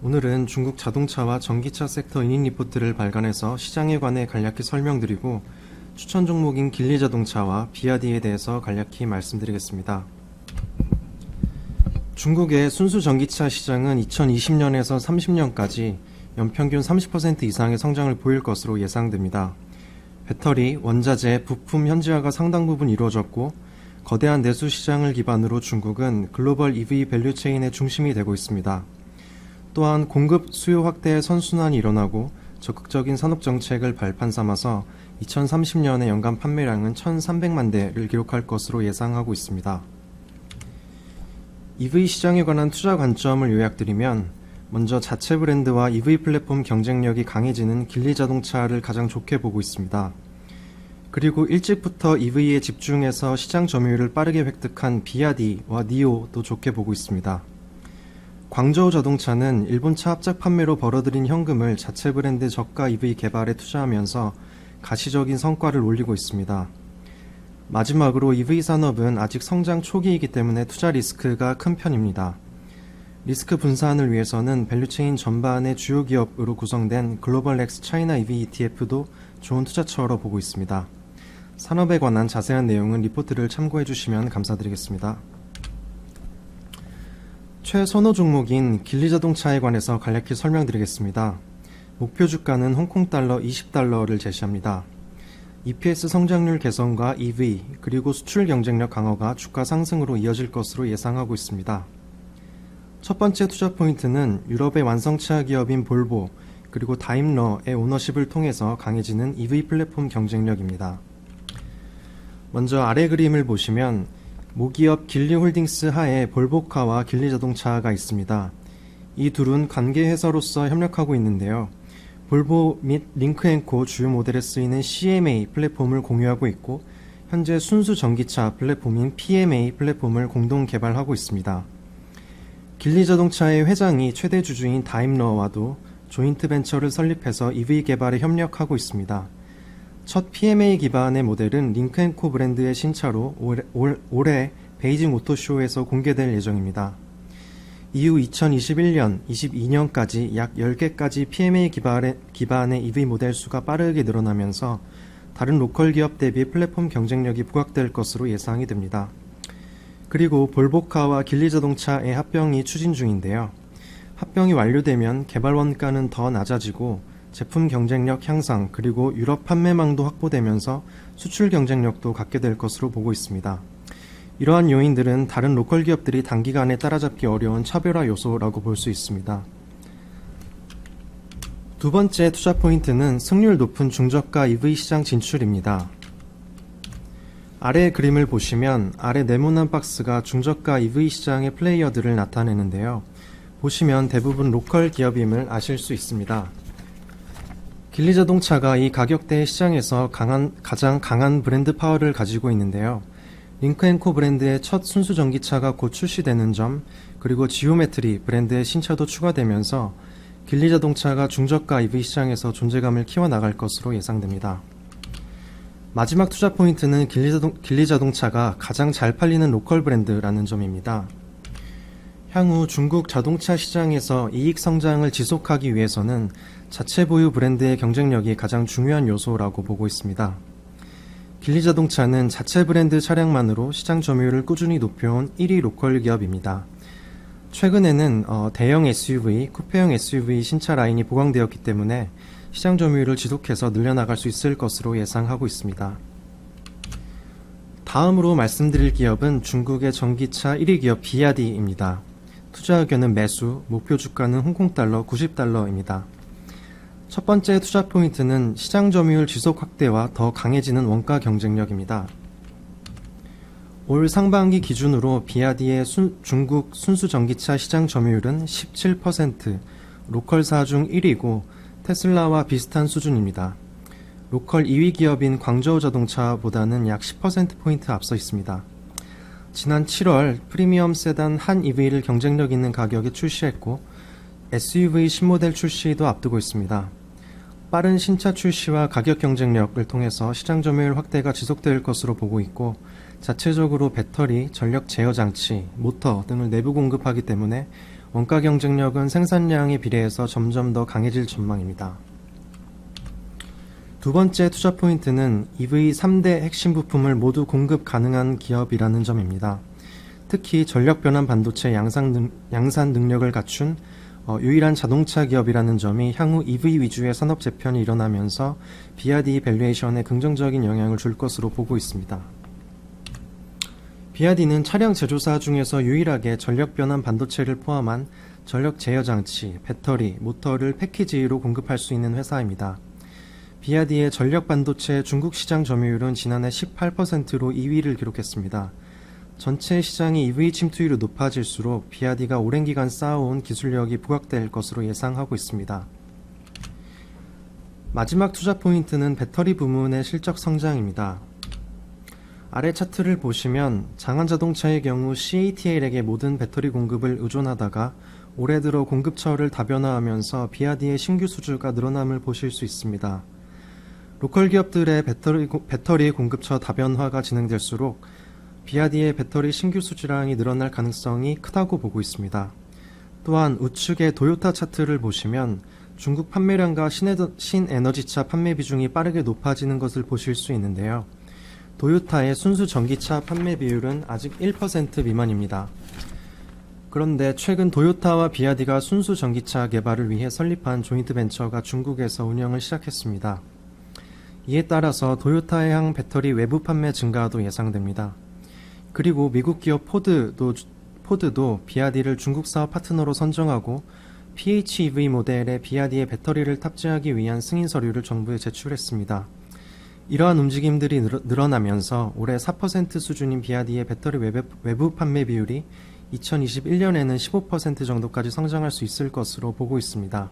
오늘은 중국 자동차와 전기차 섹터 이닝 리포트를 발간해서 시장에 관해 간략히 설명드리고 추천 종목인 길리자동차와 비아디에 대해서 간략히 말씀드리겠습니다. 중국의 순수 전기차 시장은 2020년에서 30년까지 연평균 30% 이상의 성장을 보일 것으로 예상됩니다. 배터리, 원자재, 부품 현지화가 상당 부분 이루어졌고 거대한 내수 시장을 기반으로 중국은 글로벌 EV 밸류체인의 중심이 되고 있습니다. 또한 공급 수요 확대의 선순환이 일어나고 적극적인 산업 정책을 발판 삼아서 2030년에 연간 판매량은 1,300만 대를 기록할 것으로 예상하고 있습니다. EV 시장에 관한 투자 관점을 요약드리면 먼저 자체 브랜드와 EV 플랫폼 경쟁력이 강해지는 길리자동차를 가장 좋게 보고 있습니다. 그리고 일찍부터 EV에 집중해서 시장 점유율을 빠르게 획득한 비아디와 니오도 좋게 보고 있습니다. 광저우 자동차는 일본차 합작 판매로 벌어들인 현금을 자체 브랜드 저가 EV 개발에 투자하면서 가시적인 성과를 올리고 있습니다. 마지막으로 EV 산업은 아직 성장 초기이기 때문에 투자 리스크가 큰 편입니다. 리스크 분산을 위해서는 밸류체인 전반의 주요 기업으로 구성된 글로벌 넥스 차이나 EV ETF도 좋은 투자처로 보고 있습니다. 산업에 관한 자세한 내용은 리포트를 참고해 주시면 감사드리겠습니다. 최선호 종목인 길리자동차에 관해서 간략히 설명드리겠습니다. 목표 주가는 홍콩달러 20달러를 제시합니다. EPS 성장률 개선과 EV 그리고 수출 경쟁력 강화가 주가 상승으로 이어질 것으로 예상하고 있습니다. 첫 번째 투자 포인트는 유럽의 완성차 기업인 볼보 그리고 다임러의 오너십을 통해서 강해지는 EV 플랫폼 경쟁력입니다. 먼저 아래 그림을 보시면 모기업 길리홀딩스 하에 볼보카와 길리자동차가 있습니다. 이 둘은 관계회사로서 협력하고 있는데요. 볼보 및 링크앤코 주요 모델에 쓰이는 CMA 플랫폼을 공유하고 있고 현재 순수 전기차 플랫폼인 PMA 플랫폼을 공동 개발하고 있습니다. 길리자동차의 회장이 최대 주주인 다임러와도 조인트 벤처를 설립해서 EV 개발에 협력하고 있습니다. 첫 PMA 기반의 모델은 링크앤코 브랜드의 신차로 올해 베이징 오토쇼에서 공개될 예정입니다. 이후 2021년, 22년까지 약 10개까지 PMA 기반의 EV 모델 수가 빠르게 늘어나면서 다른 로컬 기업 대비 플랫폼 경쟁력이 부각될 것으로 예상이 됩니다. 그리고 볼보카와 길리자동차의 합병이 추진 중인데요. 합병이 완료되면 개발 원가는 더 낮아지고 제품 경쟁력 향상 그리고 유럽 판매망도 확보되면서 수출 경쟁력도 갖게 될 것으로 보고 있습니다. 이러한 요인들은 다른 로컬 기업들이 단기간에 따라잡기 어려운 차별화 요소라고 볼 수 있습니다. 두 번째 투자 포인트는 승률 높은 중저가 EV 시장 진출입니다. 아래 그림을 보시면 아래 네모난 박스가 중저가 EV 시장의 플레이어들을 나타내는데요. 보시면 대부분 로컬 기업임을 아실 수 있습니다. 길리자동차가 이 가격대의 시장에서 가장 강한 브랜드 파워를 가지고 있는데요. 링크앤코 브랜드의 첫 순수 전기차가 곧 출시되는 점, 그리고 지오메트리 브랜드의 신차도 추가되면서 길리자동차가 중저가 EV 시장에서 존재감을 키워나갈 것으로 예상됩니다. 마지막 투자 포인트는 길리자동차가 가장 잘 팔리는 로컬 브랜드라는 점입니다. 향후 중국 자동차 시장에서 이익 성장을 지속하기 위해서는 자체 보유 브랜드의 경쟁력이 가장 중요한 요소라고 보고 있습니다. 길리자동차는 자체 브랜드 차량만으로 시장 점유율을 꾸준히 높여온 1위 로컬 기업입니다. 최근에는 대형 SUV, 쿠페형 SUV 신차 라인이 보강되었기 때문에 시장 점유율을 지속해서 늘려나갈 수 있을 것으로 예상하고 있습니다. 다음으로 말씀드릴 기업은 중국의 전기차 1위 기업 비아디입니다. 투자 의견은 매수, 목표 주가는 홍콩달러 90달러입니다. 첫 번째 투자 포인트는 시장 점유율 지속 확대와 더 강해지는 원가 경쟁력입니다. 올 상반기 기준으로 비아디의 중국 순수 전기차 시장 점유율은 17%, 로컬사 중 1위고 테슬라와 비슷한 수준입니다. 로컬 2위 기업인 광저우 자동차보다는 약 10%포인트 앞서 있습니다. 지난 7월 프리미엄 세단 한 EV를 경쟁력 있는 가격에 출시했고 SUV 신모델 출시도 앞두고 있습니다. 빠른 신차 출시와 가격 경쟁력을 통해서 시장 점유율 확대가 지속될 것으로 보고 있고 자체적으로 배터리, 전력 제어 장치, 모터 등을 내부 공급하기 때문에 원가 경쟁력은 생산량에 비례해서 점점 더 강해질 전망입니다. 두 번째 투자 포인트는 EV 3대 핵심 부품을 모두 공급 가능한 기업이라는 점입니다. 특히 전력 변환 반도체 양산 능력을 갖춘 유일한 자동차 기업이라는 점이 향후 EV 위주의 산업 재편이 일어나면서 비아디 밸류에이션에 긍정적인 영향을 줄 것으로 보고 있습니다. 비아디는 차량 제조사 중에서 유일하게 전력 변환 반도체를 포함한 전력 제어 장치, 배터리, 모터를 패키지로 공급할 수 있는 회사입니다. 비아디의 전력 반도체 중국 시장 점유율은 지난해 18%로 2위를 기록했습니다. 전체 시장이 EV 침투율이 높아질수록 비아디가 오랜 기간 쌓아온 기술력이 부각될 것으로 예상하고 있습니다. 마지막 투자 포인트는 배터리 부문의 실적 성장입니다. 아래 차트를 보시면 장한자동차의 경우 CATL에게 모든 배터리 공급을 의존하다가 올해 들어 공급처를 다변화하면서 비아디의 신규 수주가 늘어남을 보실 수 있습니다. 로컬 기업들의 배터리 공급처 다변화가 진행될수록 비아디의 배터리 신규 수주량이 늘어날 가능성이 크다고 보고 있습니다. 또한 우측의 도요타 차트를 보시면 중국 판매량과 신에너지차 판매 비중이 빠르게 높아지는 것을 보실 수 있는데요. 도요타의 순수 전기차 판매 비율은 아직 1% 미만입니다. 그런데 최근 도요타와 비아디가 순수 전기차 개발을 위해 설립한 조인트 벤처가 중국에서 운영을 시작했습니다. 이에 따라서 도요타의 배터리 외부 판매 증가도 예상됩니다. 그리고 미국 기업 포드도 비아디를 중국 사업 파트너로 선정하고 PHEV 모델에 비아디의 배터리를 탑재하기 위한 승인 서류를 정부에 제출했습니다. 이러한 움직임들이 늘어나면서 올해 4% 수준인 비아디의 배터리 외부 판매 비율이 2021년에는 15% 정도까지 성장할 수 있을 것으로 보고 있습니다.